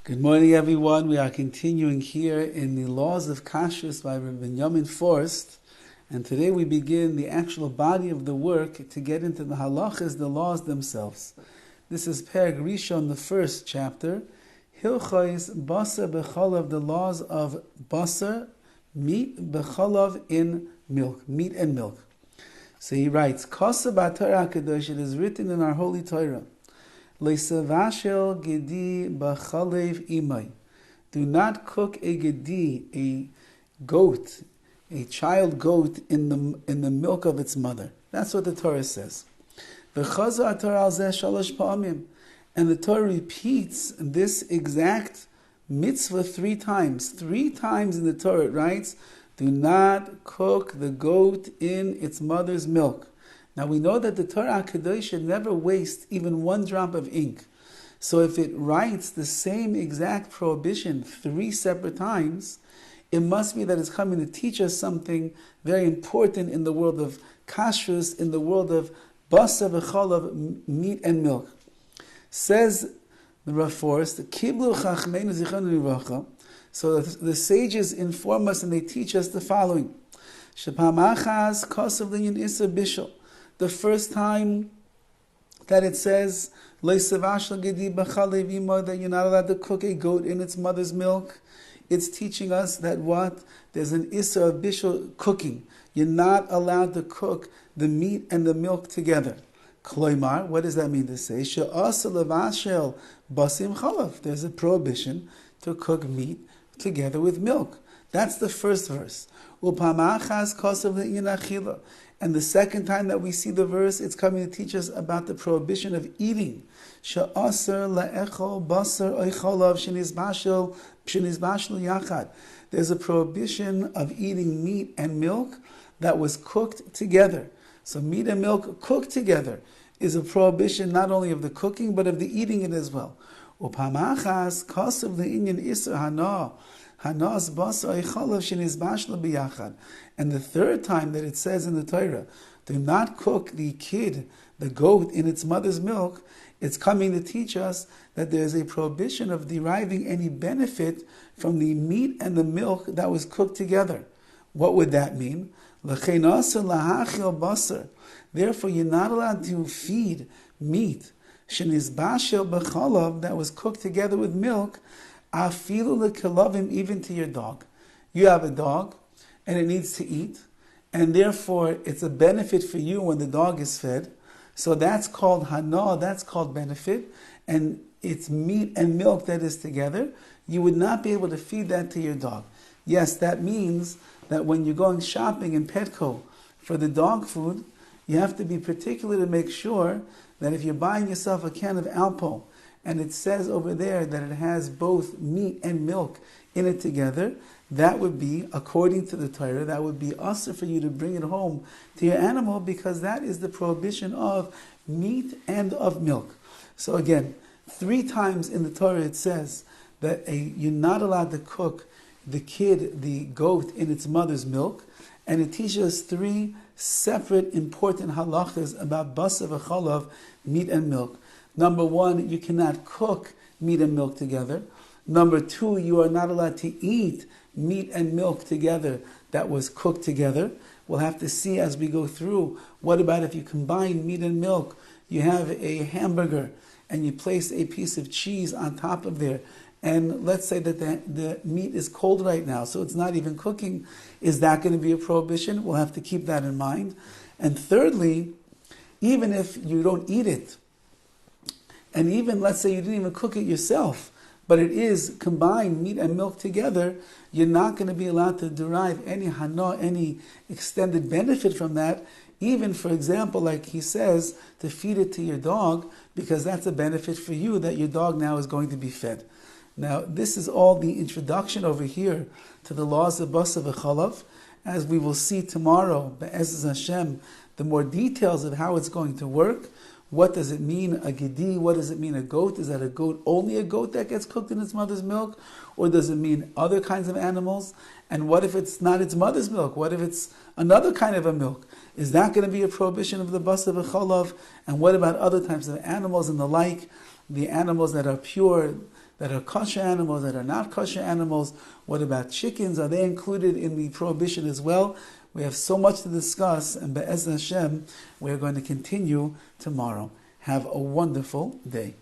Good morning, everyone. We are continuing here in the Laws of KASHRUS by Rabbi Yamin Forst, and today we begin the actual body of the work to get into the halachas, the laws themselves. This is Perek Rishon, the first chapter, Hilchos Basar B'chalav, the laws of basar, meat, b'chalav, in milk, meat and milk. So he writes, Kosa b'Torah HaKadosh, it is written in our holy Torah, Le'savashel gedi b'chalev imay. Do not cook a gedi, a goat, a child goat, in the milk of its mother. That's what the Torah says. V'chazar Torah al zeh shalosh pa'amim. And the Torah repeats this exact mitzvah 3 times. 3 times in the Torah it writes, do not cook the goat in its mother's milk. Now we know that the Torah HaKadosh should never waste even 1 drop of ink. So if it writes the same exact prohibition 3 separate times, it must be that it's coming to teach us something very important in the world of kashrus, in the world of basar v'chalav, meat and milk. Says the Rav Forst, Kiblu chachmeinu zichrono livracha. So the sages inform us and they teach us the following. Shepamachas kosav linyan isa bishul. The first time that it says that you're not allowed to cook a goat in its mother's milk, it's teaching us that what? There's an issa of bishul, cooking. You're not allowed to cook the meat and the milk together. Kloimar, what does that mean to say? There's a prohibition to cook meat together with milk. That's the first verse. And the second time that we see the verse, it's coming to teach us about the prohibition of eating. There's a prohibition of eating meat and milk that was cooked together. So meat and milk cooked together is a prohibition not only of the cooking, but of the eating it as well. And the third time that it says in the Torah, do not cook the kid, the goat, in its mother's milk, it's coming to teach us that there's a prohibition of deriving any benefit from the meat and the milk that was cooked together. What would that mean? Therefore, you're not allowed to feed meat that was cooked together with milk, even to your dog. You have a dog, and it needs to eat, and therefore it's a benefit for you when the dog is fed. So that's called hana, that's called benefit, and it's meat and milk that is together. You would not be able to feed that to your dog. Yes, that means that when you're going shopping in Petco for the dog food, you have to be particular to make sure that if you're buying yourself a can of Alpo, and it says over there that it has both meat and milk in it together, that would be, according to the Torah, that would be usher for you to bring it home to your animal, because that is the prohibition of meat and of milk. So again, 3 times in the Torah it says that you're not allowed to cook the kid, the goat, in its mother's milk, and it teaches us 3 separate important halachas about basar v'chalav, meat and milk. Number 1, you cannot cook meat and milk together. Number 2, you are not allowed to eat meat and milk together that was cooked together. We'll have to see as we go through, what about if you combine meat and milk? You have a hamburger and you place a piece of cheese on top of there, and let's say that the meat is cold right now, so it's not even cooking. Is that going to be a prohibition? We'll have to keep that in mind. And thirdly, even if you don't eat it, and even, let's say you didn't even cook it yourself, but it is combined meat and milk together, you're not going to be allowed to derive any hana, any extended benefit from that, even, for example, like he says, to feed it to your dog, because that's a benefit for you that your dog now is going to be fed. Now, this is all the introduction over here to the laws of basar v'chalav. As we will see tomorrow, be'ezus Hashem, the more details of how it's going to work. What does it mean, a gedi? What does it mean, a goat? Is that a goat, only a goat that gets cooked in its mother's milk? Or does it mean other kinds of animals? And what if it's not its mother's milk? What if it's another kind of a milk? Is that going to be a prohibition of the basar v'chalav? And what about other types of animals and the like? The animals that are pure, that are kosher animals, that are not kosher animals. What about chickens? Are they included in the prohibition as well? We have so much to discuss, and Be'ez Hashem, we're going to continue tomorrow. Have a wonderful day.